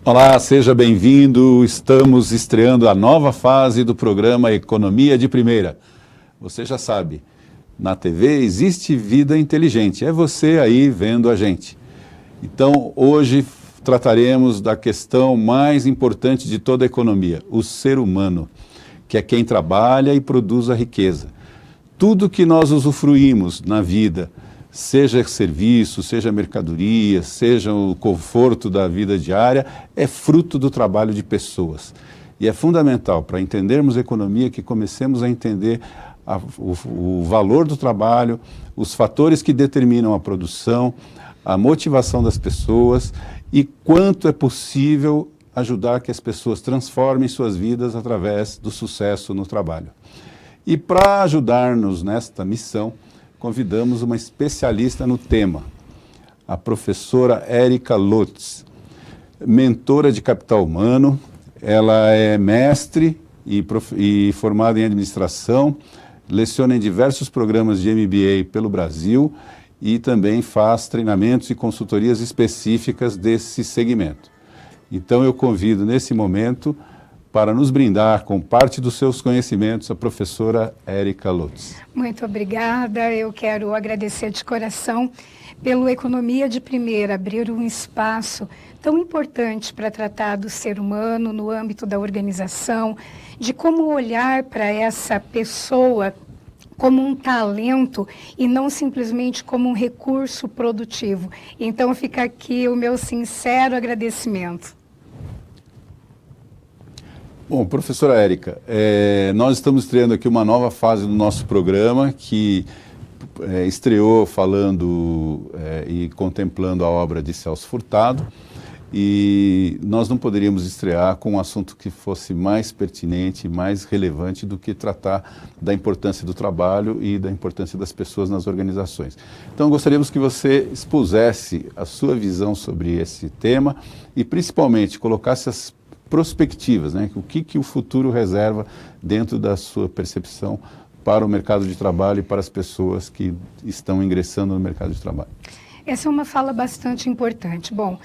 Olá, seja bem-vindo. Estamos estreando a nova fase do programa Economia de Primeira. Você já sabe, na TV existe vida inteligente, é você aí vendo a gente. Então, hoje trataremos da questão mais importante de toda a economia, o ser humano, que é quem trabalha e produz a riqueza. Tudo que nós usufruímos na vida, seja serviço, seja mercadoria, seja o conforto da vida diária, é fruto do trabalho de pessoas. E é fundamental para entendermos a economia que comecemos a entender o valor do trabalho, os fatores que determinam a produção, a motivação das pessoas e quanto é possível ajudar que as pessoas transformem suas vidas através do sucesso no trabalho. E para ajudar-nos nesta missão, convidamos uma especialista no tema, a professora Érica Lotz, mentora de capital humano. Ela é mestre e formada em administração, leciona em diversos programas de MBA pelo Brasil e também faz treinamentos e consultorias específicas desse segmento. Então eu convido nesse momento para nos brindar com parte dos seus conhecimentos, a professora Érica Lotz. Muito obrigada, eu quero agradecer de coração pelo Economia de Primeira, abrir um espaço tão importante para tratar do ser humano no âmbito da organização, de como olhar para essa pessoa como um talento e não simplesmente como um recurso produtivo. Então fica aqui o meu sincero agradecimento. Bom, professora Érica, nós estamos estreando aqui uma nova fase do nosso programa que estreou falando e contemplando a obra de Celso Furtado, e nós não poderíamos estrear com um assunto que fosse mais pertinente, mais relevante do que tratar da importância do trabalho e da importância das pessoas nas organizações. Então gostaríamos que você expusesse a sua visão sobre esse tema e principalmente colocasse as perspectivas, né? O que o futuro reserva dentro da sua percepção para o mercado de trabalho e para as pessoas que estão ingressando no mercado de trabalho. Essa é uma fala bastante importante. Bom,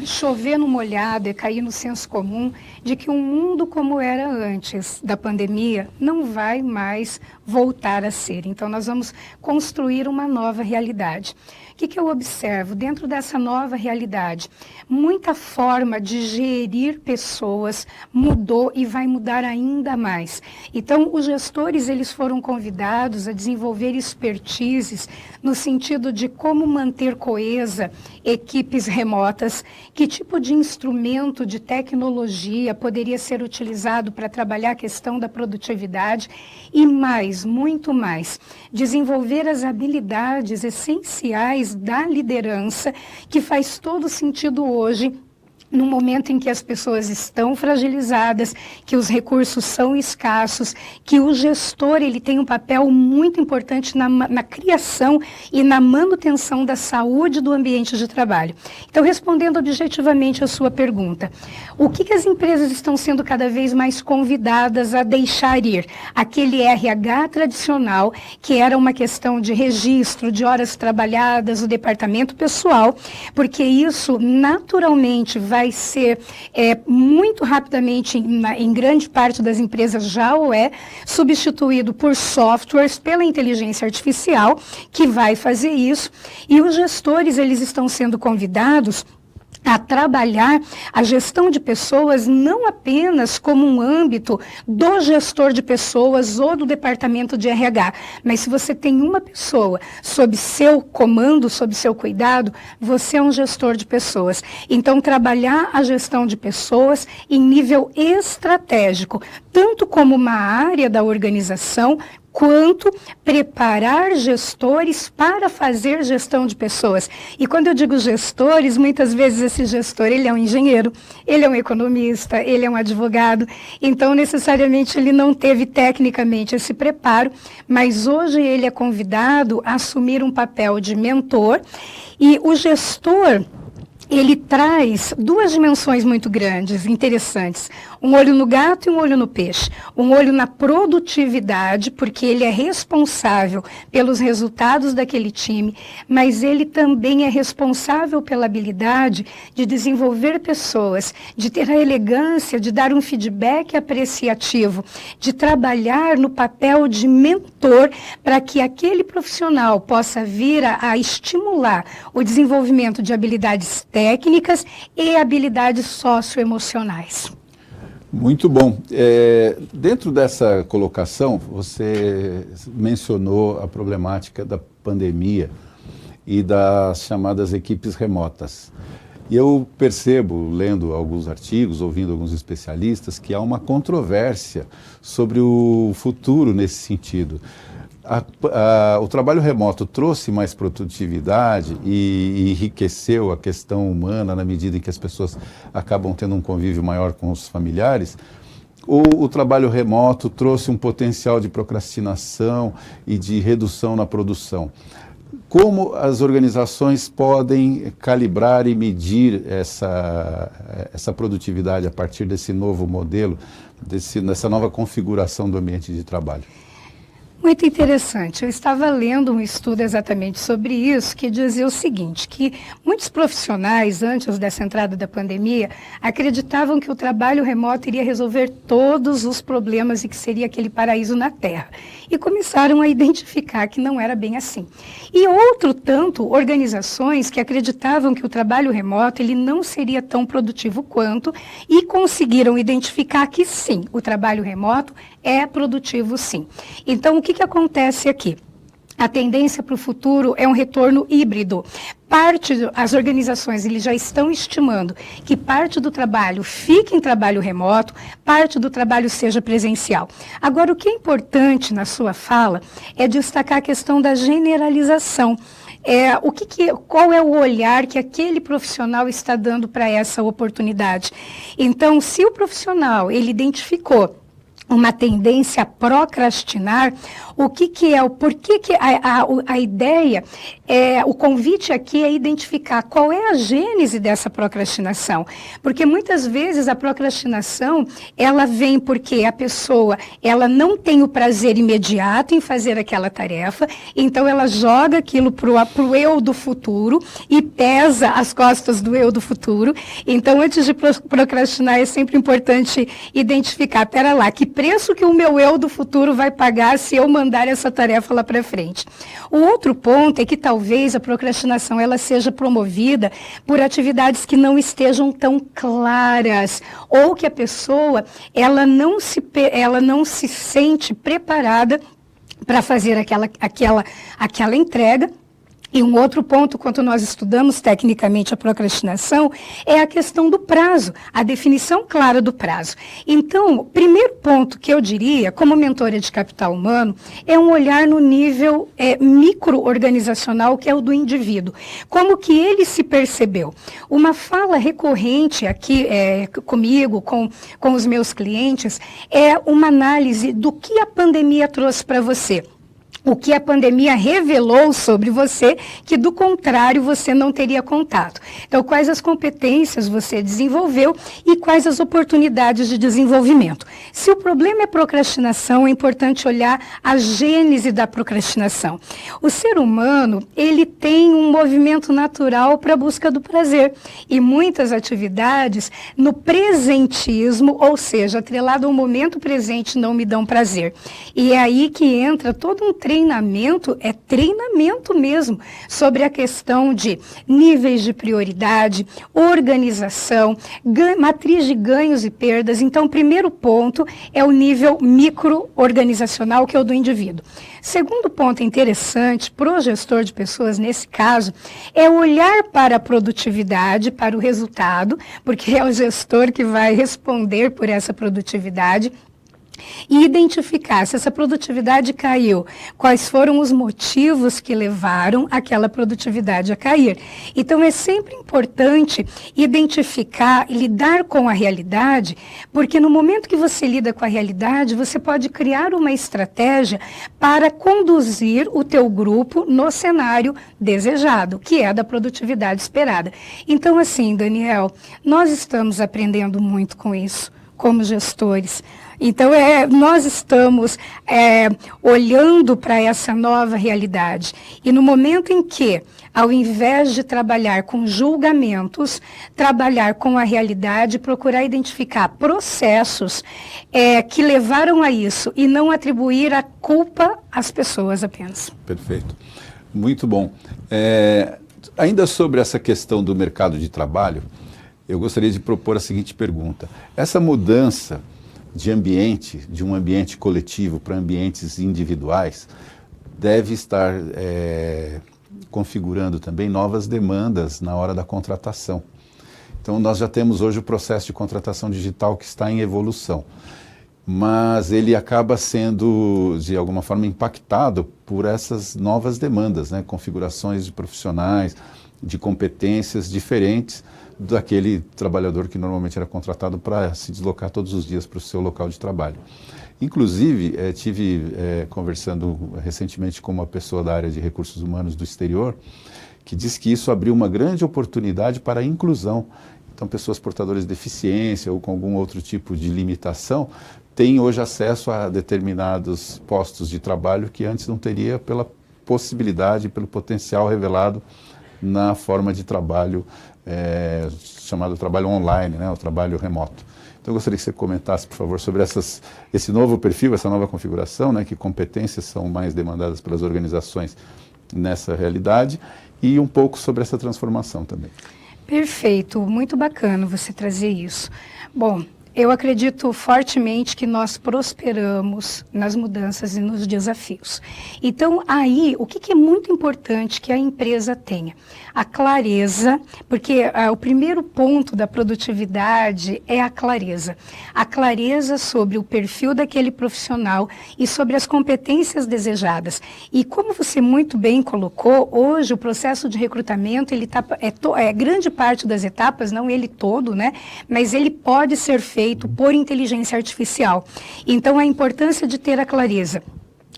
chover no molhado, cair no senso comum de que um mundo como era antes da pandemia não vai mais voltar a ser. Então, nós vamos construir uma nova realidade. O que eu observo dentro dessa nova realidade? Muita forma de gerir pessoas mudou e vai mudar ainda mais. Então, os gestores eles foram convidados a desenvolver expertises no sentido de como manter coesa equipes remotas, que tipo de instrumento de tecnologia poderia ser utilizado para trabalhar a questão da produtividade e mais, muito mais, desenvolver as habilidades essenciais da liderança, que faz todo sentido hoje, no momento em que as pessoas estão fragilizadas, que os recursos são escassos, que o gestor ele tem um papel muito importante na criação e na manutenção da saúde do ambiente de trabalho. Então, respondendo objetivamente a sua pergunta, o que as empresas estão sendo cada vez mais convidadas a deixar ir? Aquele RH tradicional, que era uma questão de registro, de horas trabalhadas, o departamento pessoal, porque isso naturalmente vai ser muito rapidamente, em grande parte das empresas já o substituído por softwares, pela inteligência artificial, que vai fazer isso, e os gestores eles estão sendo convidados a trabalhar a gestão de pessoas não apenas como um âmbito do gestor de pessoas ou do departamento de RH, mas se você tem uma pessoa sob seu comando, sob seu cuidado, você é um gestor de pessoas. Então, trabalhar a gestão de pessoas em nível estratégico, tanto como uma área da organização, quanto preparar gestores para fazer gestão de pessoas. E quando eu digo gestores, muitas vezes esse gestor, ele é um engenheiro, ele é um economista, ele é um advogado, então necessariamente ele não teve tecnicamente esse preparo, mas hoje ele é convidado a assumir um papel de mentor, e o gestor ele traz duas dimensões muito grandes, interessantes. Um olho no gato e um olho no peixe. Um olho na produtividade, porque ele é responsável pelos resultados daquele time, mas ele também é responsável pela habilidade de desenvolver pessoas, de ter a elegância, de dar um feedback apreciativo, de trabalhar no papel de mentor para que aquele profissional possa vir a estimular o desenvolvimento de habilidades técnicas e habilidades socioemocionais. Muito bom. Dentro dessa colocação, você mencionou a problemática da pandemia e das chamadas equipes remotas. E eu percebo, lendo alguns artigos, ouvindo alguns especialistas, que há uma controvérsia sobre o futuro nesse sentido. O trabalho remoto trouxe mais produtividade e enriqueceu a questão humana na medida em que as pessoas acabam tendo um convívio maior com os familiares, ou o trabalho remoto trouxe um potencial de procrastinação e de redução na produção? Como as organizações podem calibrar e medir essa produtividade a partir desse novo modelo, dessa nova configuração do ambiente de trabalho? Muito interessante. Eu estava lendo um estudo exatamente sobre isso, que dizia o seguinte, que muitos profissionais, antes dessa entrada da pandemia, acreditavam que o trabalho remoto iria resolver todos os problemas e que seria aquele paraíso na Terra. E começaram a identificar que não era bem assim. E outro tanto, organizações que acreditavam que o trabalho remoto ele não seria tão produtivo quanto e conseguiram identificar que sim, o trabalho remoto é produtivo sim. Então, o que acontece aqui? A tendência para o futuro é um retorno híbrido. As organizações eles já estão estimando que parte do trabalho fique em trabalho remoto, parte do trabalho seja presencial. Agora, o que é importante na sua fala é destacar a questão da generalização. Qual é o olhar que aquele profissional está dando para essa oportunidade? Então, se o profissional ele identificou uma tendência a procrastinar, a ideia, o convite aqui é identificar qual é a gênese dessa procrastinação, porque muitas vezes a procrastinação, ela vem porque a pessoa, ela não tem o prazer imediato em fazer aquela tarefa, então ela joga aquilo pro eu do futuro e pesa as costas do eu do futuro. Então, antes de procrastinar, é sempre importante identificar, pera lá, que preço que o meu eu do futuro vai pagar se eu mandar essa tarefa lá para frente. O outro ponto é que talvez a procrastinação ela seja promovida por atividades que não estejam tão claras ou que a pessoa ela não se sente preparada para fazer aquela entrega. E um outro ponto, quando nós estudamos tecnicamente a procrastinação, é a questão do prazo, a definição clara do prazo. Então, o primeiro ponto que eu diria, como mentora de capital humano, é um olhar no nível micro-organizacional, que é o do indivíduo. Como que ele se percebeu? Uma fala recorrente aqui comigo, com os meus clientes, é uma análise do que a pandemia trouxe para você. O que a pandemia revelou sobre você, que do contrário você não teria contato. Então, quais as competências você desenvolveu e quais as oportunidades de desenvolvimento. Se o problema é procrastinação, é importante olhar a gênese da procrastinação. O ser humano, ele tem um movimento natural para a busca do prazer. E muitas atividades no presentismo, ou seja, atrelado ao momento presente, não me dão prazer. E é aí que entra todo um treinamento mesmo, sobre a questão de níveis de prioridade, organização, matriz de ganhos e perdas. Então, o primeiro ponto é o nível micro-organizacional, que é o do indivíduo. Segundo ponto interessante para o gestor de pessoas, nesse caso, é olhar para a produtividade, para o resultado, porque é o gestor que vai responder por essa produtividade. e identificar se essa produtividade caiu, quais foram os motivos que levaram aquela produtividade a cair. Então, é sempre importante identificar e lidar com a realidade, porque no momento que você lida com a realidade, você pode criar uma estratégia para conduzir o teu grupo no cenário desejado, que é a da produtividade esperada. Então, assim, Daniel, nós estamos aprendendo muito com isso, como gestores. Então, nós estamos olhando para essa nova realidade. E no momento em que, ao invés de trabalhar com julgamentos, trabalhar com a realidade, procurar identificar processos que levaram a isso e não atribuir a culpa às pessoas apenas. Perfeito. Muito bom. Ainda sobre essa questão do mercado de trabalho, eu gostaria de propor a seguinte pergunta. Essa mudança de ambiente, de um ambiente coletivo para ambientes individuais, deve estar configurando também novas demandas na hora da contratação. Então, nós já temos hoje o processo de contratação digital que está em evolução, mas ele acaba sendo, de alguma forma, impactado por essas novas demandas, né? Configurações de profissionais, de competências diferentes daquele trabalhador que normalmente era contratado para se deslocar todos os dias para o seu local de trabalho. Inclusive, tive conversando recentemente com uma pessoa da área de recursos humanos do exterior, que disse que isso abriu uma grande oportunidade para a inclusão. Então, pessoas portadoras de deficiência ou com algum outro tipo de limitação têm hoje acesso a determinados postos de trabalho que antes não teria pela possibilidade, pelo potencial revelado na forma de trabalho chamado trabalho online, né, o trabalho remoto. Então, eu gostaria que você comentasse, por favor, sobre esse novo perfil, essa nova configuração, né, que competências são mais demandadas pelas organizações nessa realidade, e um pouco sobre essa transformação também. Perfeito, muito bacana você trazer isso. Bom, eu acredito fortemente que nós prosperamos nas mudanças e nos desafios. Então, aí, o que é muito importante que a empresa tenha? A clareza, porque o primeiro ponto da produtividade é a clareza. A clareza sobre o perfil daquele profissional e sobre as competências desejadas. E como você muito bem colocou, hoje o processo de recrutamento, ele grande parte das etapas, não ele todo, né? Mas ele pode ser feito por inteligência artificial. Então, a importância de ter a clareza.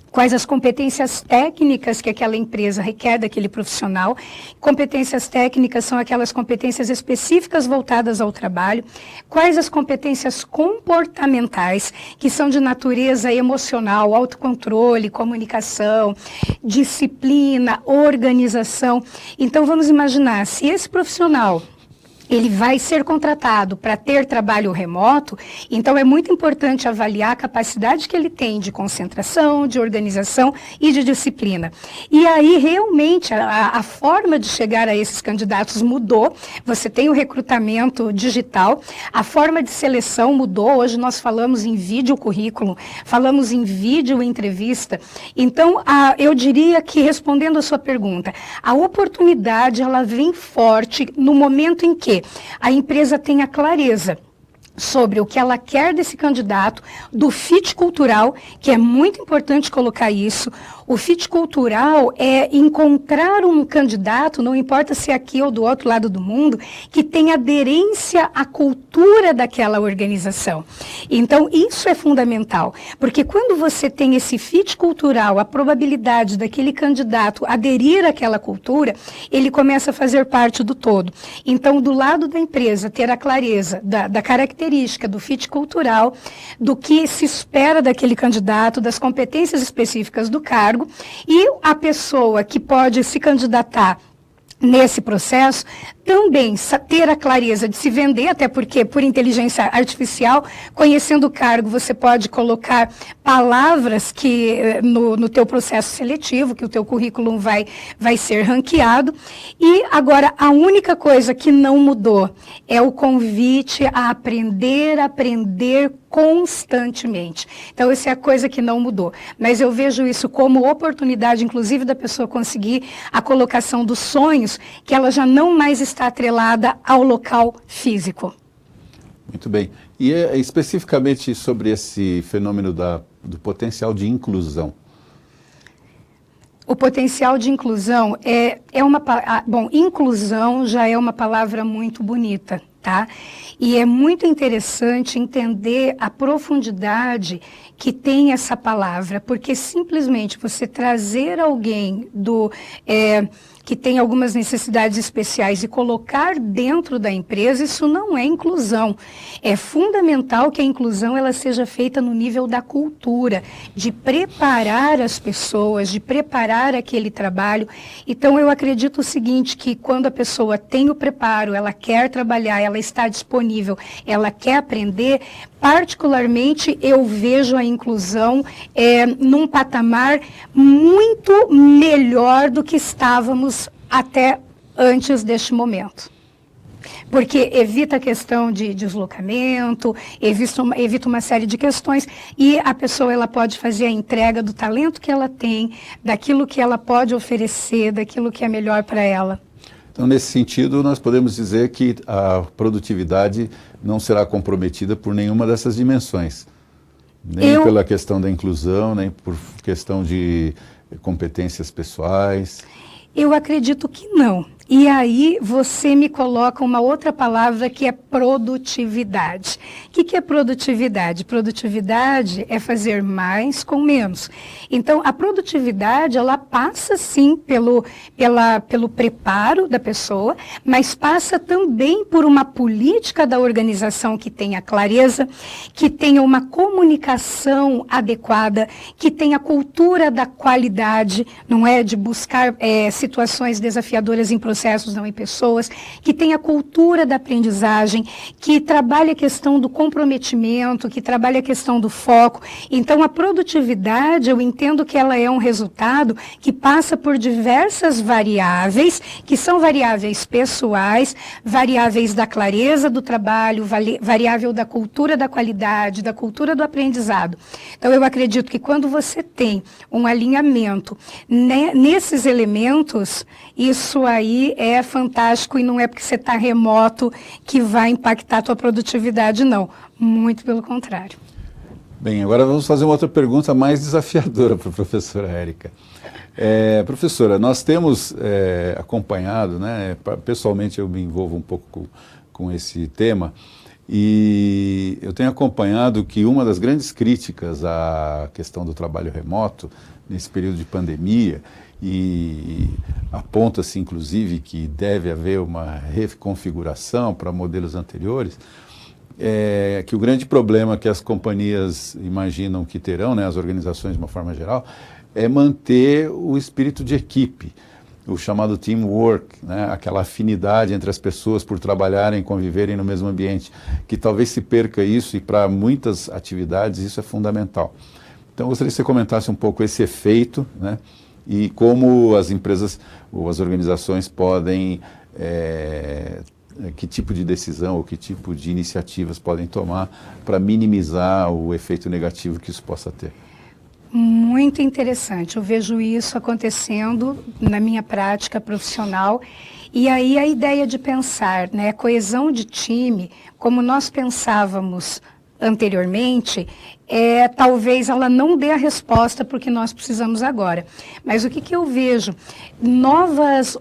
Quais as competências técnicas que aquela empresa requer daquele profissional. Competências técnicas são aquelas competências específicas voltadas ao trabalho. Quais as competências comportamentais, que são de natureza emocional, autocontrole, comunicação, disciplina, organização. Então, vamos imaginar, se esse profissional ele vai ser contratado para ter trabalho remoto, então é muito importante avaliar a capacidade que ele tem de concentração, de organização e de disciplina. E aí, realmente, a forma de chegar a esses candidatos mudou. Você tem o recrutamento digital, a forma de seleção mudou. Hoje nós falamos em vídeo currículo, falamos em vídeo entrevista. Então, eu diria que, respondendo a sua pergunta, a oportunidade ela vem forte no momento em que a empresa tenha clareza sobre o que ela quer desse candidato, do fit cultural, que é muito importante colocar isso. O fit cultural é encontrar um candidato, não importa se é aqui ou do outro lado do mundo, que tem aderência à cultura daquela organização. Então, isso é fundamental, porque quando você tem esse fit cultural, a probabilidade daquele candidato aderir àquela cultura, ele começa a fazer parte do todo. Então, do lado da empresa, ter a clareza da característica do fit cultural, do que se espera daquele candidato, das competências específicas do cargo, e a pessoa que pode se candidatar nesse processo, também ter a clareza de se vender, até porque por inteligência artificial, conhecendo o cargo, você pode colocar palavras que no teu processo seletivo, que o teu currículo vai ser ranqueado. E agora, a única coisa que não mudou é o convite a aprender constantemente. Então, essa é a coisa que não mudou. Mas eu vejo isso como oportunidade, inclusive, da pessoa conseguir a colocação dos sonhos, que ela já não mais está atrelada ao local físico. Muito bem. E especificamente sobre esse fenômeno do potencial de inclusão. O potencial de inclusão bom, inclusão já é uma palavra muito bonita, tá? E é muito interessante entender a profundidade que tem essa palavra, porque simplesmente você trazer alguém que tem algumas necessidades especiais e colocar dentro da empresa, isso não é inclusão. É fundamental que a inclusão ela seja feita no nível da cultura, de preparar as pessoas, de preparar aquele trabalho. Então, eu acredito o seguinte, que quando a pessoa tem o preparo, ela quer trabalhar, ela está disponível, ela quer aprender, particularmente eu vejo a inclusão num patamar muito melhor do que estávamos até antes deste momento. Porque evita a questão de deslocamento, evita uma série de questões e a pessoa ela pode fazer a entrega do talento que ela tem, daquilo que ela pode oferecer, daquilo que é melhor para ela. Então, nesse sentido, nós podemos dizer que a produtividade não será comprometida por nenhuma dessas dimensões. Nem pela questão da inclusão, nem por questão de competências pessoais. Eu acredito que não. E aí você me coloca uma outra palavra que é produtividade. O que é produtividade? Produtividade é fazer mais com menos. Então, a produtividade, ela passa sim pelo preparo da pessoa, mas passa também por uma política da organização que tenha clareza, que tenha uma comunicação adequada, que tenha cultura da qualidade, não é? De buscar situações desafiadoras em processos, não em pessoas, que tenha cultura da aprendizagem, que trabalhe a questão do comprometimento, que trabalhe a questão do foco. Então, a produtividade, eu entendo que ela é um resultado que passa por diversas variáveis, que são variáveis pessoais, variáveis da clareza do trabalho, variável da cultura da qualidade, da cultura do aprendizado. Então, eu acredito que quando você tem um alinhamento nesses elementos, isso aí é fantástico e não é porque você está remoto que vai impactar a tua produtividade, não. Muito pelo contrário. Bem, agora vamos fazer uma outra pergunta mais desafiadora para a professora Érica. Professora, nós temos acompanhado, né, pessoalmente eu me envolvo um pouco com esse tema, e eu tenho acompanhado que uma das grandes críticas à questão do trabalho remoto, nesse período de pandemia, e aponta-se inclusive que deve haver uma reconfiguração para modelos anteriores, que o grande problema que as companhias imaginam que terão, né, as organizações de uma forma geral, é manter o espírito de equipe, o chamado teamwork, né, aquela afinidade entre as pessoas por trabalharem, conviverem no mesmo ambiente, que talvez se perca isso e para muitas atividades isso é fundamental. Então eu gostaria que você comentasse um pouco esse efeito, né, e como as empresas ou as organizações podem, que tipo de decisão ou que tipo de iniciativas podem tomar para minimizar o efeito negativo que isso possa ter. Muito interessante, eu vejo isso acontecendo na minha prática profissional. E aí a ideia de pensar, né, coesão de time, como nós pensávamos anteriormente, talvez ela não dê a resposta para o que nós precisamos agora. Mas o que eu vejo? Novos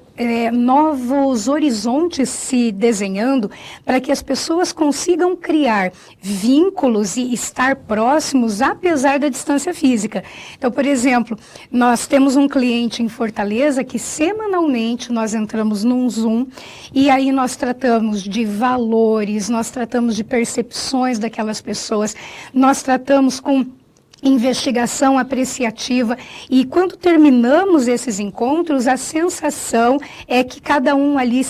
horizontes se desenhando para que as pessoas consigam criar vínculos e estar próximos, apesar da distância física. Então, por exemplo, nós temos um cliente em Fortaleza que semanalmente nós entramos num Zoom e aí nós tratamos de valores, nós tratamos de percepções daquelas pessoas, nós tratamos com investigação apreciativa e quando terminamos esses encontros, a sensação é que cada um ali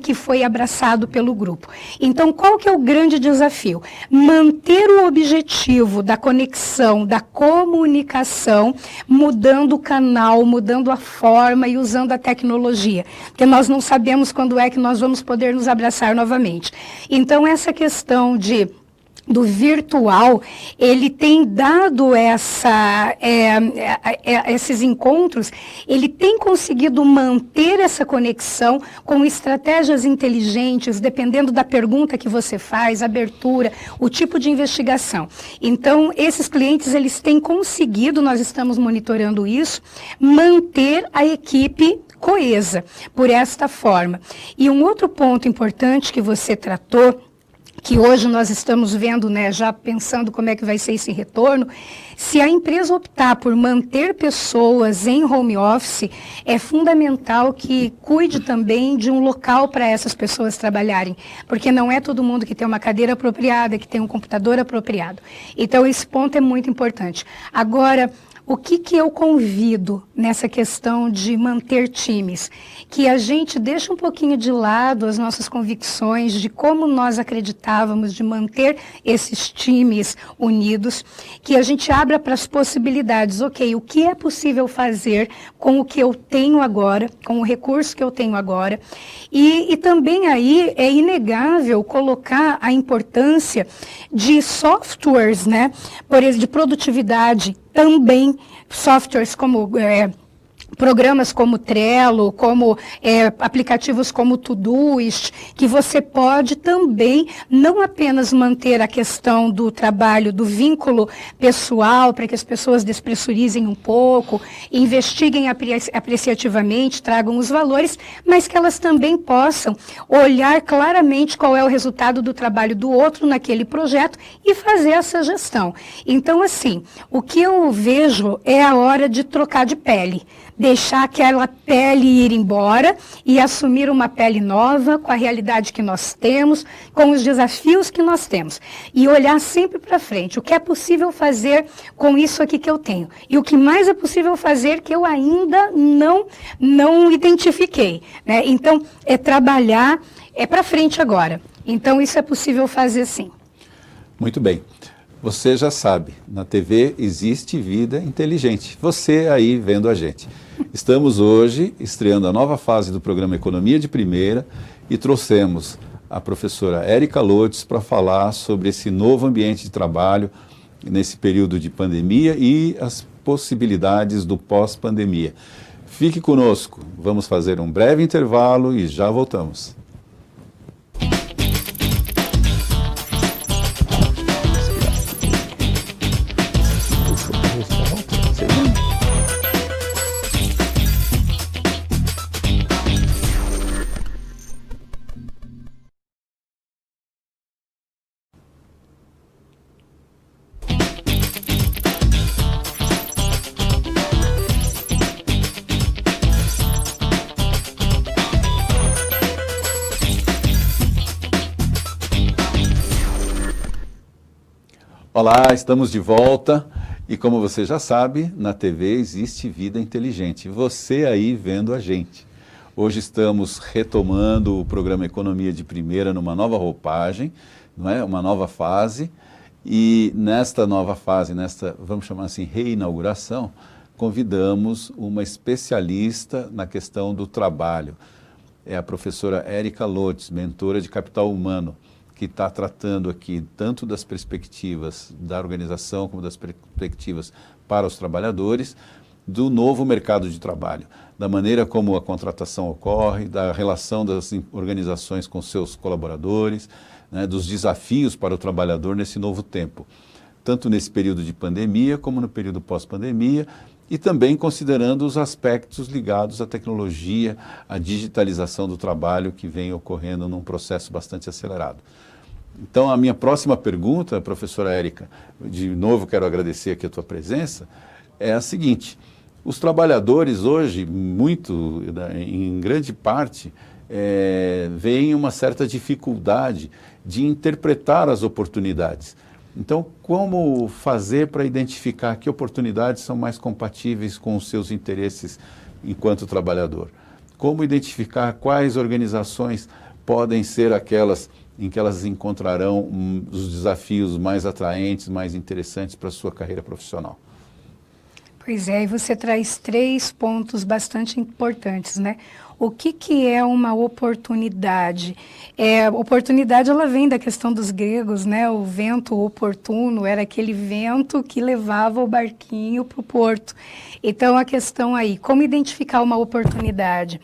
que foi abraçado pelo grupo. Então, qual que é o grande desafio? Manter o objetivo da conexão, da comunicação, mudando o canal, mudando a forma e usando a tecnologia, porque nós não sabemos quando é que nós vamos poder nos abraçar novamente. Então, essa questão de do virtual, ele tem dado esses encontros, ele tem conseguido manter essa conexão com estratégias inteligentes, dependendo da pergunta que você faz, abertura, o tipo de investigação. Então, esses clientes, eles têm conseguido, nós estamos monitorando isso, manter a equipe coesa, por esta forma. E um outro ponto importante que você tratou, que hoje nós estamos vendo, né, já pensando como é que vai ser esse retorno, se a empresa optar por manter pessoas em home office, é fundamental que cuide também de um local para essas pessoas trabalharem, porque não é todo mundo que tem uma cadeira apropriada, que tem um computador apropriado. Então, esse ponto é muito importante. Agora, o que eu convido nessa questão de manter times? Que a gente deixe um pouquinho de lado as nossas convicções de como nós acreditávamos de manter esses times unidos, que a gente abra para as possibilidades. Ok, o que é possível fazer com o que eu tenho agora, com o recurso que eu tenho agora, e também aí é inegável colocar a importância de softwares, né, por exemplo, de produtividade, também softwares como programas como Trello, como aplicativos como Todoist, que você pode também não apenas manter a questão do trabalho, do vínculo pessoal, para que as pessoas despressurizem um pouco, investiguem apreciativamente, tragam os valores, mas que elas também possam olhar claramente qual é o resultado do trabalho do outro naquele projeto e fazer essa gestão. Então, assim, o que eu vejo é a hora de trocar de pele. Deixar aquela pele ir embora e assumir uma pele nova, com a realidade que nós temos, com os desafios que nós temos. E olhar sempre para frente, o que é possível fazer com isso aqui que eu tenho. E o que mais é possível fazer que eu ainda não identifiquei, né? Então, é trabalhar, é para frente agora. Então, isso é possível fazer sim. Muito bem. Você já sabe, na TV existe vida inteligente. Você aí vendo a gente. Estamos hoje estreando a nova fase do programa Economia de Primeira e trouxemos a professora Érica Lotz para falar sobre esse novo ambiente de trabalho nesse período de pandemia e as possibilidades do pós-pandemia. Fique conosco, vamos fazer um breve intervalo e já voltamos. Olá, estamos de volta e como você já sabe, na TV existe vida inteligente. Você aí vendo a gente. Hoje estamos retomando o programa Economia de Primeira numa nova roupagem, não é? Uma nova fase. E nesta nova fase, nesta, vamos chamar assim, reinauguração, convidamos uma especialista na questão do trabalho. É a professora Érica Lotz, mentora de capital humano, que está tratando aqui tanto das perspectivas da organização como das perspectivas para os trabalhadores, do novo mercado de trabalho, da maneira como a contratação ocorre, da relação das organizações com seus colaboradores, né, dos desafios para o trabalhador nesse novo tempo, tanto nesse período de pandemia como no período pós-pandemia, e também considerando os aspectos ligados à tecnologia, à digitalização do trabalho que vem ocorrendo num processo bastante acelerado. Então, a minha próxima pergunta, professora Érica, de novo quero agradecer aqui a tua presença, é a seguinte: os trabalhadores hoje, em grande parte, veem uma certa dificuldade de interpretar as oportunidades. Então, como fazer para identificar que oportunidades são mais compatíveis com os seus interesses enquanto trabalhador? Como identificar quais organizações podem ser aquelas em que elas encontrarão os desafios mais atraentes, mais interessantes para a sua carreira profissional? Pois é, e você traz 3 pontos bastante importantes, né? O que é uma oportunidade? Oportunidade, ela vem da questão dos gregos, né? O vento oportuno era aquele vento que levava o barquinho para o porto. Então, a questão aí, como identificar uma oportunidade?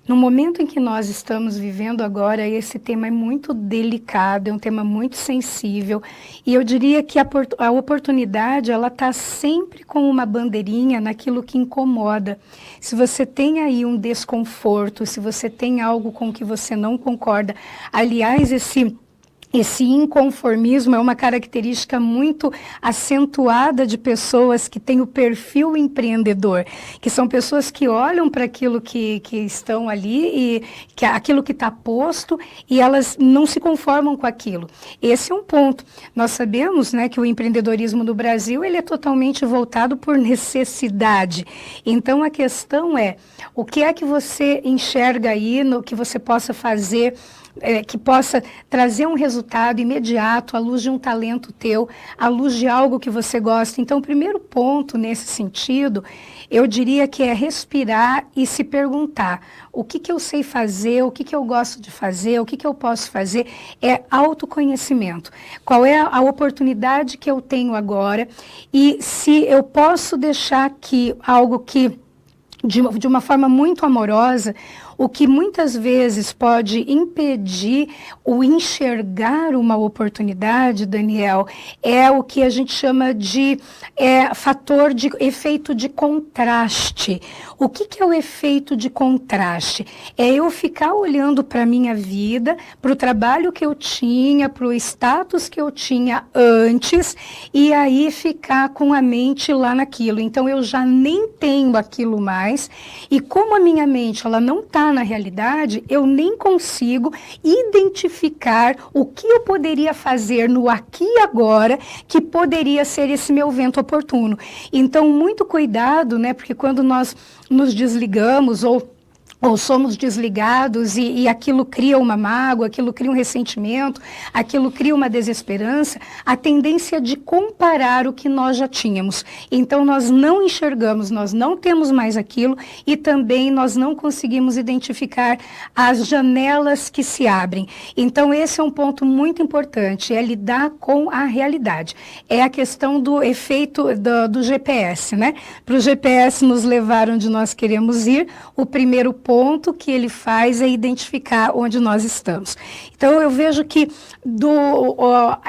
No momento em que nós estamos vivendo agora, esse tema é muito delicado, é um tema muito sensível, e eu diria que a oportunidade, ela está sempre com uma bandeirinha naquilo que incomoda. Se você tem aí um desconforto, se você tem algo com que você não concorda, aliás, esse inconformismo é uma característica muito acentuada de pessoas que têm o perfil empreendedor, que são pessoas que olham para aquilo que estão ali, e aquilo que está posto, e elas não se conformam com aquilo. Esse é um ponto. Nós sabemos, né, que o empreendedorismo no Brasil ele é totalmente voltado por necessidade. Então, a questão é, o que é que você enxerga aí, no que você possa fazer, que possa trazer um resultado imediato à luz de um talento teu, à luz de algo que você gosta. Então, o primeiro ponto nesse sentido, eu diria que é respirar e se perguntar o que eu sei fazer, o que eu gosto de fazer, o que eu posso fazer. É autoconhecimento. Qual é a oportunidade que eu tenho agora e se eu posso deixar aqui algo que, de uma forma muito amorosa, o que muitas vezes pode impedir o enxergar uma oportunidade, Daniel, é o que a gente chama de fator de efeito de contraste. O que é o efeito de contraste? É eu ficar olhando para a minha vida, para o trabalho que eu tinha, para o status que eu tinha antes, e aí ficar com a mente lá naquilo. Então, eu já nem tenho aquilo mais, e como a minha mente ela não está na realidade, eu nem consigo identificar o que eu poderia fazer no aqui e agora que poderia ser esse meu vento oportuno. Então, muito cuidado, né? Porque quando nós nos desligamos ou somos desligados e aquilo cria uma mágoa, aquilo cria um ressentimento, aquilo cria uma desesperança, a tendência de comparar o que nós já tínhamos. Então, nós não enxergamos, nós não temos mais aquilo e também nós não conseguimos identificar as janelas que se abrem. Então, esse é um ponto muito importante, é lidar com a realidade. É a questão do efeito do GPS, né? Para o GPS nos levar onde nós queremos ir, o primeiro ponto que ele faz é identificar onde nós estamos. Então, eu vejo que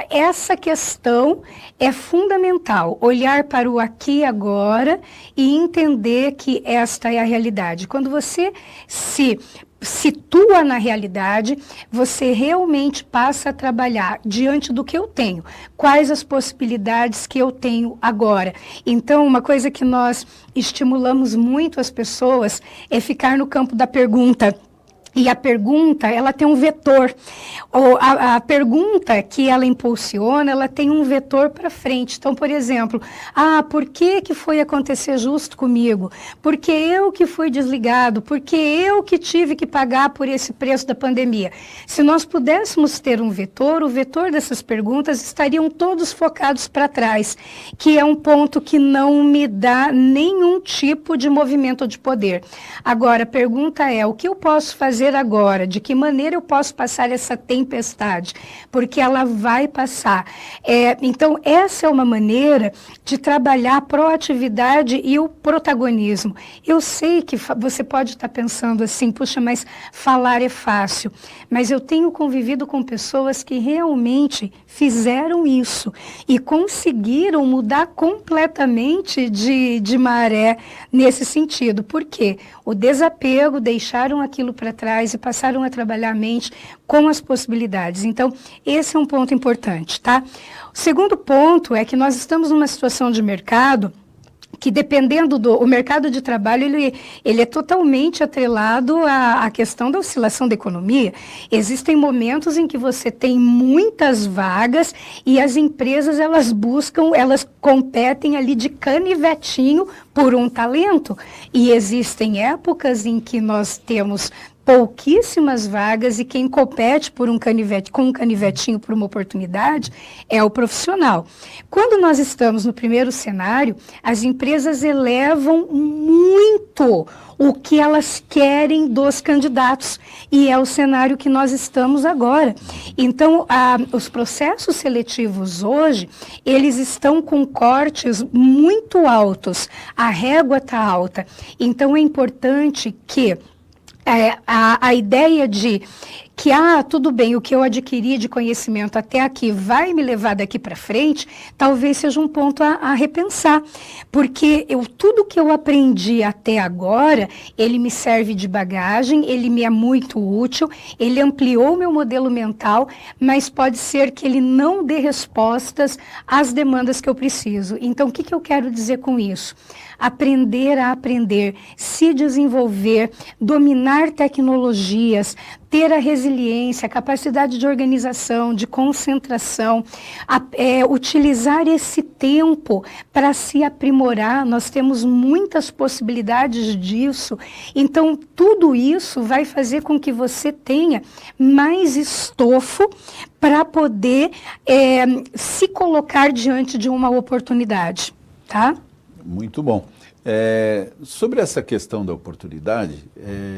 essa questão é fundamental, olhar para o aqui e agora e entender que esta é a realidade. Quando você se situa na realidade, você realmente passa a trabalhar diante do que eu tenho, quais as possibilidades que eu tenho agora. Então, uma coisa que nós estimulamos muito as pessoas é ficar no campo da pergunta. E a pergunta, ela tem um vetor. A pergunta que ela impulsiona, ela tem um vetor para frente. Então, por exemplo, por que foi acontecer justo comigo? Porque eu que fui desligado? Porque eu que tive que pagar por esse preço da pandemia? Se nós pudéssemos ter um vetor, o vetor dessas perguntas estariam todos focados para trás, que é um ponto que não me dá nenhum tipo de movimento de poder. Agora, a pergunta é, o que eu posso fazer agora? De que maneira eu posso passar essa tempestade? Porque ela vai passar. Então, essa é uma maneira de trabalhar a proatividade e o protagonismo. Eu sei que você pode estar pensando assim, puxa, mas falar é fácil. Mas eu tenho convivido com pessoas que realmente fizeram isso e conseguiram mudar completamente de maré nesse sentido. Por quê? O desapego, deixaram aquilo para trás e passaram a trabalhar a mente com as possibilidades. Então, esse é um ponto importante, tá? O segundo ponto é que nós estamos numa situação de mercado que, dependendo o mercado de trabalho, ele é totalmente atrelado à questão da oscilação da economia. Existem momentos em que você tem muitas vagas e as empresas, elas competem ali de canivetinho por um talento. E existem épocas em que nós temos pouquíssimas vagas e quem compete por um canivete, com um canivetinho por uma oportunidade é o profissional. Quando nós estamos no primeiro cenário, as empresas elevam muito o que elas querem dos candidatos, e é o cenário que nós estamos agora. Então, os processos seletivos hoje, eles estão com cortes muito altos, a régua está alta. Então, é importante que a ideia de que, tudo bem, o que eu adquiri de conhecimento até aqui vai me levar daqui para frente, talvez seja um ponto a repensar. Porque tudo que eu aprendi até agora, ele me serve de bagagem, ele me é muito útil, ele ampliou meu modelo mental, mas pode ser que ele não dê respostas às demandas que eu preciso. Então, o que eu quero dizer com isso? Aprender a aprender, se desenvolver, dominar tecnologias, ter a resiliência, a capacidade de organização, de concentração, utilizar esse tempo para se aprimorar. Nós temos muitas possibilidades disso. Então, tudo isso vai fazer com que você tenha mais estofo para poder se colocar diante de uma oportunidade, tá? Muito bom. Sobre essa questão da oportunidade,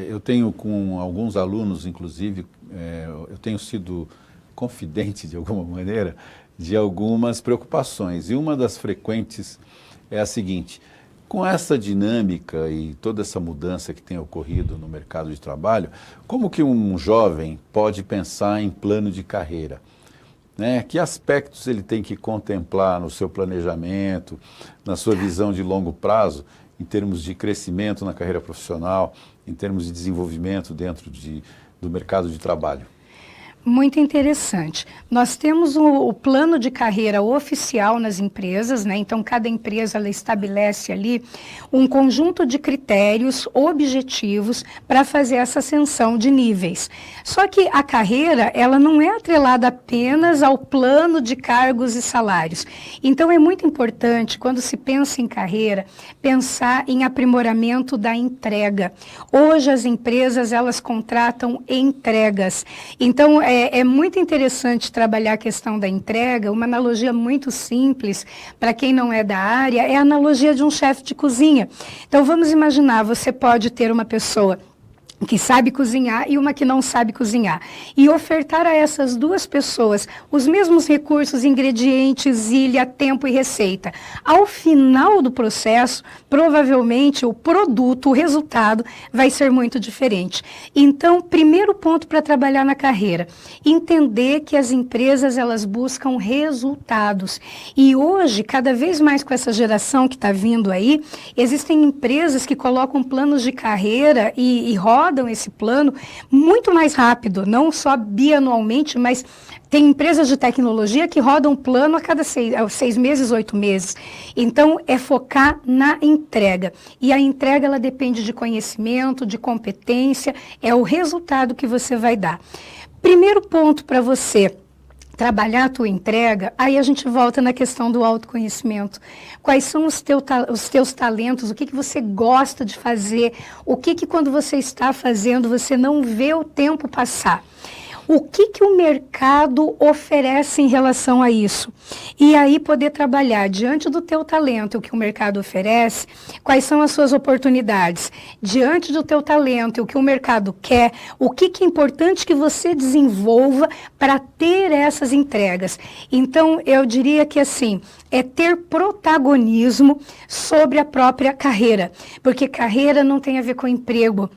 eu tenho com alguns alunos, inclusive, eu tenho sido confidente de alguma maneira de algumas preocupações. E uma das frequentes é a seguinte: com essa dinâmica e toda essa mudança que tem ocorrido no mercado de trabalho, como que um jovem pode pensar em plano de carreira? Que aspectos ele tem que contemplar no seu planejamento, na sua visão de longo prazo, em termos de crescimento na carreira profissional, em termos de desenvolvimento dentro do mercado de trabalho? Muito interessante. Nós temos o plano de carreira oficial nas empresas, né? Então, cada empresa ela estabelece ali um conjunto de critérios objetivos para fazer essa ascensão de níveis. Só que a carreira, ela não é atrelada apenas ao plano de cargos e salários. Então, é muito importante, quando se pensa em carreira, pensar em aprimoramento da entrega. Hoje, as empresas, elas contratam entregas. Então, é muito interessante trabalhar a questão da entrega. Uma analogia muito simples, para quem não é da área, é a analogia de um chefe de cozinha. Então, vamos imaginar, você pode ter uma pessoa que sabe cozinhar e uma que não sabe cozinhar. E ofertar a essas duas pessoas os mesmos recursos, ingredientes, ilha, tempo e receita. Ao final do processo, provavelmente o produto, o resultado, vai ser muito diferente. Então, primeiro ponto para trabalhar na carreira, entender que as empresas, elas buscam resultados. E hoje, cada vez mais com essa geração que está vindo aí, existem empresas que colocam planos de carreira e rodam esse plano muito mais rápido, não só bianualmente, mas tem empresas de tecnologia que rodam plano a cada 6 meses, 8 meses. Então, é focar na entrega. E a entrega, ela depende de conhecimento, de competência, é o resultado que você vai dar. Primeiro ponto para você trabalhar a tua entrega, aí a gente volta na questão do autoconhecimento. Quais são os teus talentos, o que você gosta de fazer, o que quando você está fazendo você não vê o tempo passar. O que o mercado oferece em relação a isso? E aí poder trabalhar diante do teu talento, o que o mercado oferece, quais são as suas oportunidades. Diante do teu talento, o que o mercado quer, o que é importante que você desenvolva para ter essas entregas. Então, eu diria que assim, é ter protagonismo sobre a própria carreira. Porque carreira não tem a ver com emprego.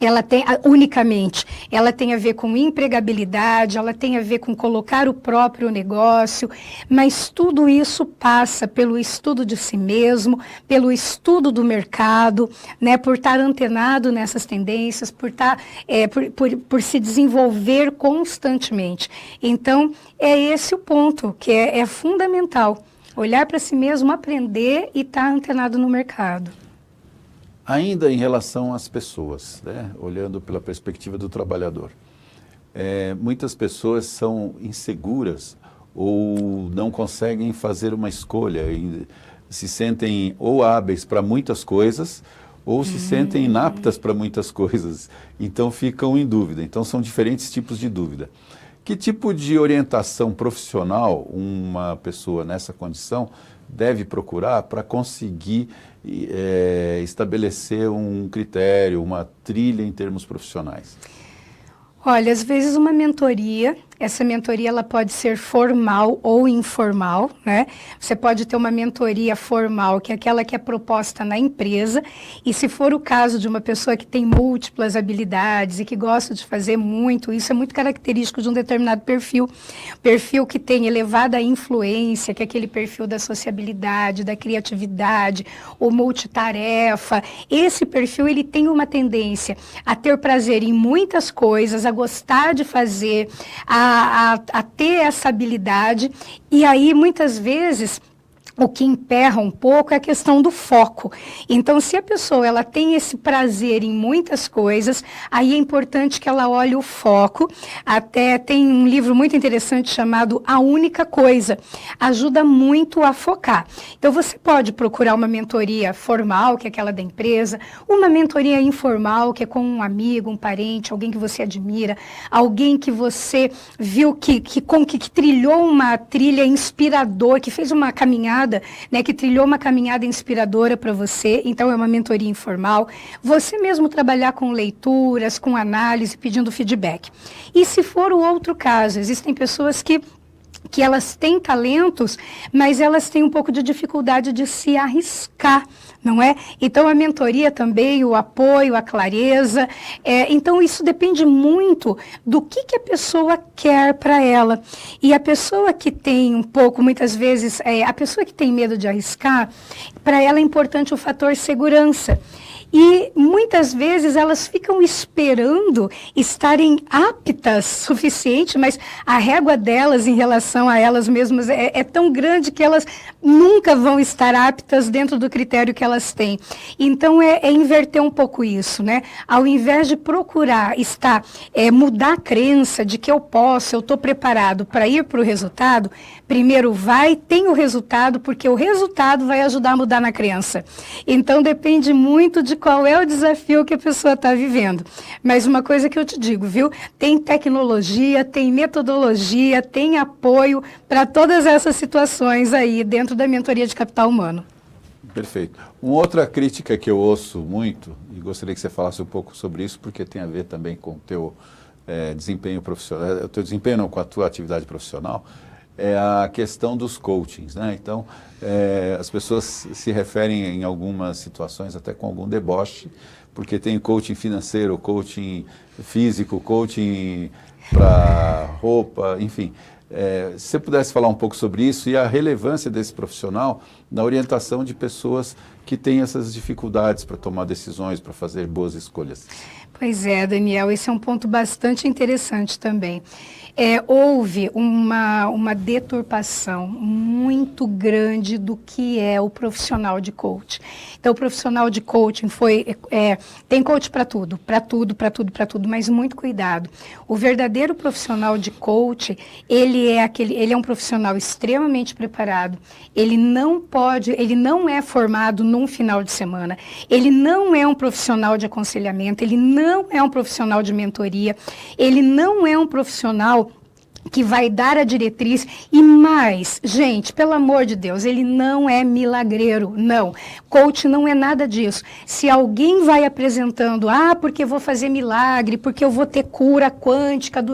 Ela tem, unicamente, ela tem a ver com empregabilidade, ela tem a ver com colocar o próprio negócio, mas tudo isso passa pelo estudo de si mesmo, pelo estudo do mercado, né, por estar antenado nessas tendências, por por se desenvolver constantemente. Então, é esse o ponto, que é fundamental, olhar para si mesmo, aprender e estar antenado no mercado. Ainda em relação às pessoas, né? Olhando pela perspectiva do trabalhador, muitas pessoas são inseguras ou não conseguem fazer uma escolha, e se sentem ou hábeis para muitas coisas ou se sentem inaptas para muitas coisas, então ficam em dúvida. Então são diferentes tipos de dúvida. Que tipo de orientação profissional uma pessoa nessa condição deve procurar para conseguir estabelecer um critério, uma trilha em termos profissionais? Olha, às vezes uma mentoria, essa mentoria ela pode ser formal ou informal, né? Você pode ter uma mentoria formal, que é aquela que é proposta na empresa, e se for o caso de uma pessoa que tem múltiplas habilidades e que gosta de fazer muito, isso é muito característico de um determinado perfil que tem elevada influência, que é aquele perfil da sociabilidade, da criatividade, o multitarefa. Esse perfil, ele tem uma tendência a ter prazer em muitas coisas, a gostar de fazer, a ter essa habilidade, e aí muitas vezes o que emperra um pouco é a questão do foco. Então, se a pessoa ela tem esse prazer em muitas coisas, aí é importante que ela olhe o foco. Até tem um livro muito interessante chamado A Única Coisa. Ajuda muito a focar. Então, você pode procurar uma mentoria formal, que é aquela da empresa, uma mentoria informal, que é com um amigo, um parente, alguém que você admira, alguém que você viu que trilhou uma trilha inspiradora, que fez uma caminhada, né, que trilhou uma caminhada inspiradora para você, então é uma mentoria informal. Você mesmo trabalhar com leituras, com análise, pedindo feedback. E se for o outro caso, existem pessoas que elas têm talentos, mas elas têm um pouco de dificuldade de se arriscar, não é? Então, a mentoria também, o apoio, a clareza. Então, isso depende muito do que a pessoa quer para ela. E a pessoa que tem um pouco, muitas vezes, a pessoa que tem medo de arriscar, para ela é importante o fator segurança. E muitas vezes elas ficam esperando estarem aptas suficiente, mas a régua delas em relação a elas mesmas é tão grande que elas nunca vão estar aptas dentro do critério que elas têm. Então é inverter um pouco isso, né? Ao invés de procurar mudar a crença de que eu estou preparado para ir para o resultado, primeiro tem o resultado, porque o resultado vai ajudar a mudar na crença. Então depende muito de qual é o desafio que a pessoa está vivendo. Mas uma coisa que eu te digo, viu? Tem tecnologia, tem metodologia, tem apoio para todas essas situações aí dentro da mentoria de capital humano. Perfeito. Uma outra crítica que eu ouço muito, e gostaria que você falasse um pouco sobre isso, porque tem a ver também com o teu desempenho profissional, o teu desempenho não, com a tua atividade profissional, é a questão dos coachings, né? Então, as pessoas se referem em algumas situações até com algum deboche, porque tem coaching financeiro, coaching físico, coaching para roupa, enfim. Se você pudesse falar um pouco sobre isso e a relevância desse profissional na orientação de pessoas que têm essas dificuldades para tomar decisões, para fazer boas escolhas. Pois é, Daniel, esse é um ponto bastante interessante também. Houve uma deturpação muito grande do que é o profissional de coach. Então, o profissional de coaching tem coach para tudo, mas muito cuidado. O verdadeiro profissional de coach, ele é um profissional extremamente preparado. Ele não é formado num final de semana. Ele não é um profissional de aconselhamento, ele não é um profissional de mentoria, ele não é um profissional que vai dar a diretriz e mais, gente, pelo amor de Deus, ele não é milagreiro, não. Coach não é nada disso. Se alguém vai apresentando, porque eu vou fazer milagre, porque eu vou ter cura quântica,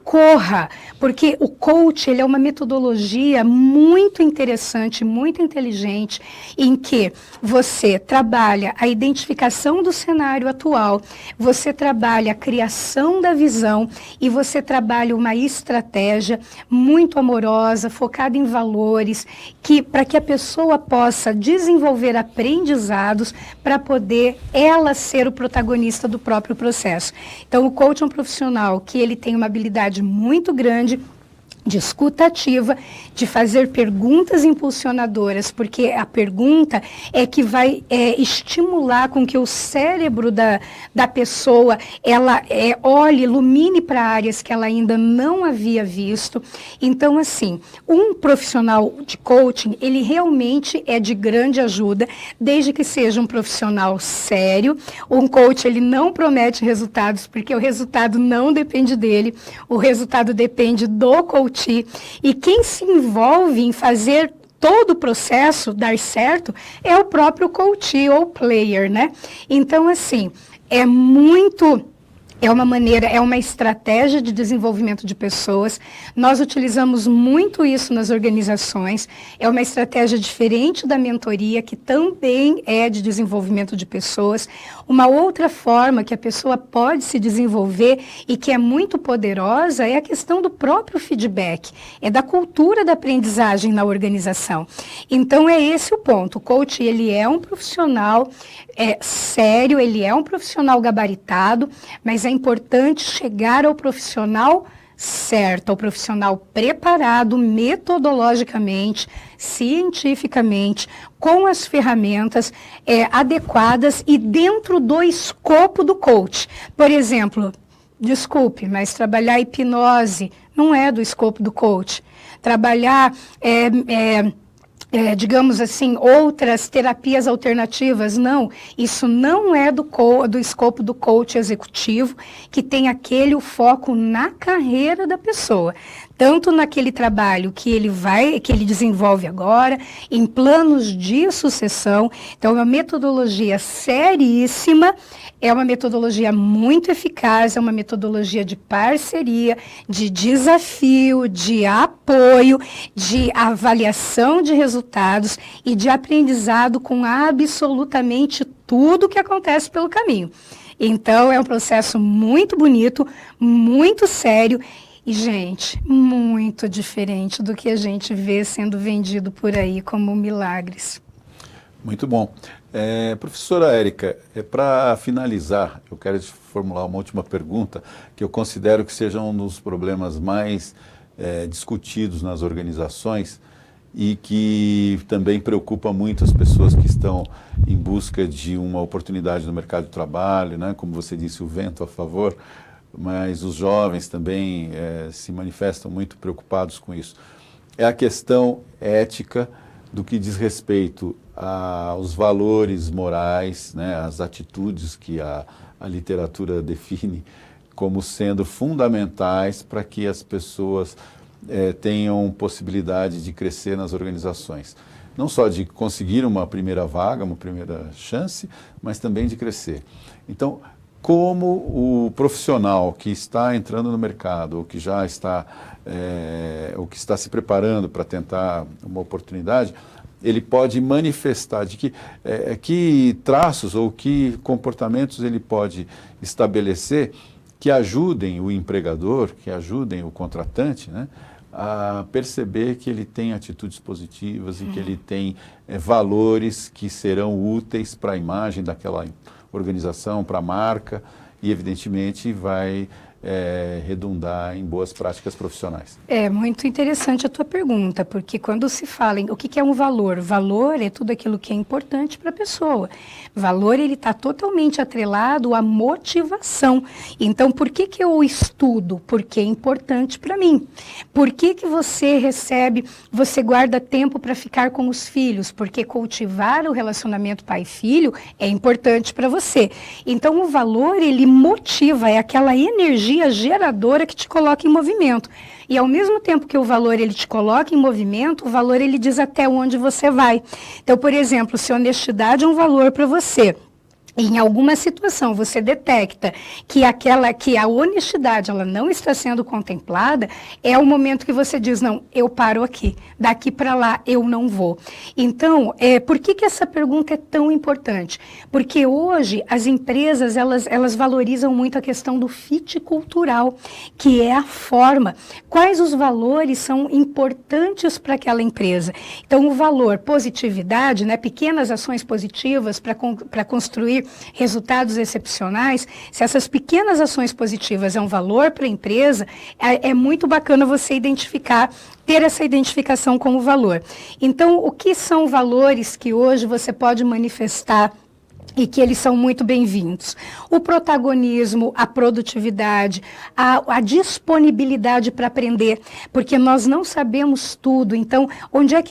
corra, porque o coach ele é uma metodologia muito interessante, muito inteligente, em que você trabalha a identificação do cenário atual, você trabalha a criação da visão e você trabalha uma estratégia muito amorosa, focada em valores, para que a pessoa possa desenvolver aprendizados para poder ela ser o protagonista do próprio processo. Então, o coach é um profissional que ele tem uma habilidade muito grande de escuta ativa, de fazer perguntas impulsionadoras, porque a pergunta é que vai estimular com que o cérebro da pessoa, ela olhe, ilumine para áreas que ela ainda não havia visto. Então, assim, um profissional de coaching, ele realmente é de grande ajuda, desde que seja um profissional sério. Um coach, ele não promete resultados, porque o resultado não depende dele, o resultado depende do coach. E quem se envolve em fazer todo o processo dar certo é o próprio coach ou player, né? Então, assim, é uma maneira, é uma estratégia de desenvolvimento de pessoas. Nós utilizamos muito isso nas organizações. É uma estratégia diferente da mentoria, que também é de desenvolvimento de pessoas. Uma outra forma que a pessoa pode se desenvolver e que é muito poderosa é a questão do próprio feedback, é da cultura da aprendizagem na organização. Então, é esse o ponto. O coach, ele é um profissional sério, ele é um profissional gabaritado, mas é importante chegar ao profissional certo, ao profissional preparado metodologicamente, cientificamente, com as ferramentas adequadas e dentro do escopo do coach. Por exemplo, desculpe, mas trabalhar hipnose não é do escopo do coach. Trabalhar digamos assim, outras terapias alternativas, não. Isso não é do escopo do coach executivo, que tem o foco na carreira da pessoa. Tanto naquele trabalho que ele desenvolve agora, em planos de sucessão. Então, é uma metodologia seríssima, é uma metodologia muito eficaz, é uma metodologia de parceria, de desafio, de apoio, de avaliação de resultados e de aprendizado com absolutamente tudo que acontece pelo caminho. Então, é um processo muito bonito, muito sério e, gente, muito diferente do que a gente vê sendo vendido por aí como milagres. Muito bom. Professora Érica, para finalizar, eu quero te formular uma última pergunta, que eu considero que seja um dos problemas mais discutidos nas organizações e que também preocupa muito as pessoas que estão em busca de uma oportunidade no mercado de trabalho, né? Como você disse, o vento a favor, mas os jovens também se manifestam muito preocupados com isso. É a questão ética do que diz respeito aos valores morais, né, as atitudes que a literatura define como sendo fundamentais para que as pessoas tenham possibilidade de crescer nas organizações. Não só de conseguir uma primeira vaga, uma primeira chance, mas também de crescer. Então, como o profissional que está entrando no mercado, ou que já está, ou que está se preparando para tentar uma oportunidade, ele pode manifestar de que traços ou que comportamentos ele pode estabelecer que ajudem o empregador, que ajudem o contratante, né, a perceber que ele tem atitudes positivas e que ele tem valores que serão úteis para a imagem daquela organização, para a marca e, evidentemente, vai redundar em boas práticas profissionais. É muito interessante a tua pergunta, porque quando se fala em o que é um valor, valor é tudo aquilo que é importante para a pessoa. Valor, ele está totalmente atrelado à motivação. Então, por que eu estudo? Porque é importante para mim. Por que você guarda tempo para ficar com os filhos? Porque cultivar o relacionamento pai-filho é importante para você. Então, o valor, ele motiva, é aquela energia geradora que te coloca em movimento. E ao mesmo tempo que o valor ele te coloca em movimento, o valor ele diz até onde você vai. Então, por exemplo, se honestidade é um valor para você, em alguma situação você detecta que a honestidade ela não está sendo contemplada, é o momento que você diz, não, eu paro aqui, daqui para lá eu não vou. Então, por que essa pergunta é tão importante? Porque hoje as empresas, elas valorizam muito a questão do fit cultural, que é a forma, quais os valores são importantes para aquela empresa. Então, o valor positividade, né, pequenas ações positivas para construir resultados excepcionais, se essas pequenas ações positivas é um valor para a empresa, é muito bacana você identificar, ter essa identificação como valor. Então, o que são valores que hoje você pode manifestar e que eles são muito bem-vindos? O protagonismo, a produtividade, a disponibilidade para aprender, porque nós não sabemos tudo. Então, onde é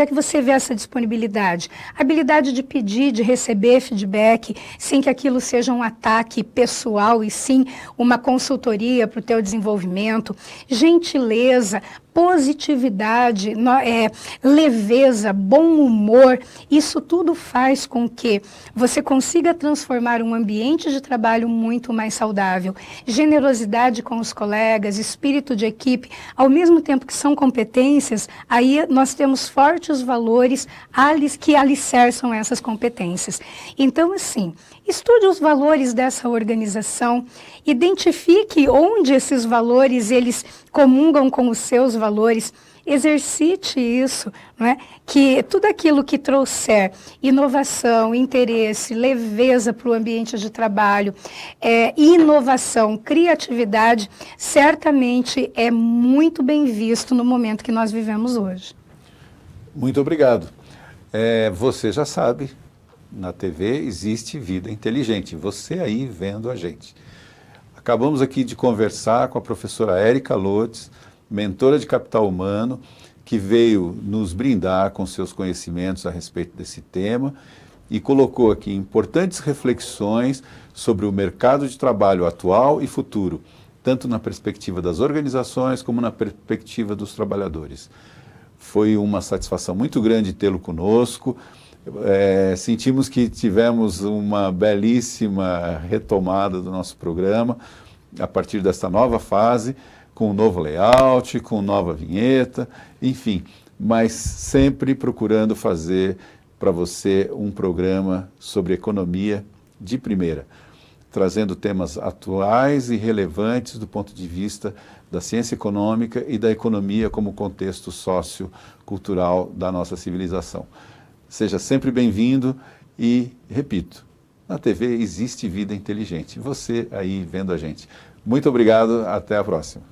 que você vê essa disponibilidade? A habilidade de pedir, de receber feedback, sem que aquilo seja um ataque pessoal, e sim uma consultoria para o teu desenvolvimento. Gentileza, positividade, leveza, bom humor, isso tudo faz com que você consiga transformar um ambiente de trabalho muito mais saudável. Generosidade com os colegas, espírito de equipe, ao mesmo tempo que são competências, aí nós temos fortes valores que alicerçam essas competências. Então, assim, estude os valores dessa organização, identifique onde esses valores eles comungam com os seus valores, exercite isso, não é? Que tudo aquilo que trouxer inovação, interesse, leveza para o ambiente de trabalho, inovação, criatividade, certamente é muito bem visto no momento que nós vivemos hoje. Muito obrigado. Você já sabe, na TV existe vida inteligente, você aí vendo a gente. Acabamos aqui de conversar com a professora Érica Lotes, mentora de capital humano, que veio nos brindar com seus conhecimentos a respeito desse tema e colocou aqui importantes reflexões sobre o mercado de trabalho atual e futuro, tanto na perspectiva das organizações como na perspectiva dos trabalhadores. Foi uma satisfação muito grande tê-lo conosco. Sentimos que tivemos uma belíssima retomada do nosso programa a partir desta nova fase, com um novo layout, com nova vinheta, enfim, mas sempre procurando fazer para você um programa sobre economia de primeira, trazendo temas atuais e relevantes do ponto de vista da ciência econômica e da economia como contexto sociocultural da nossa civilização. Seja sempre bem-vindo e, repito, na TV existe vida inteligente. Você aí vendo a gente. Muito obrigado, até a próxima.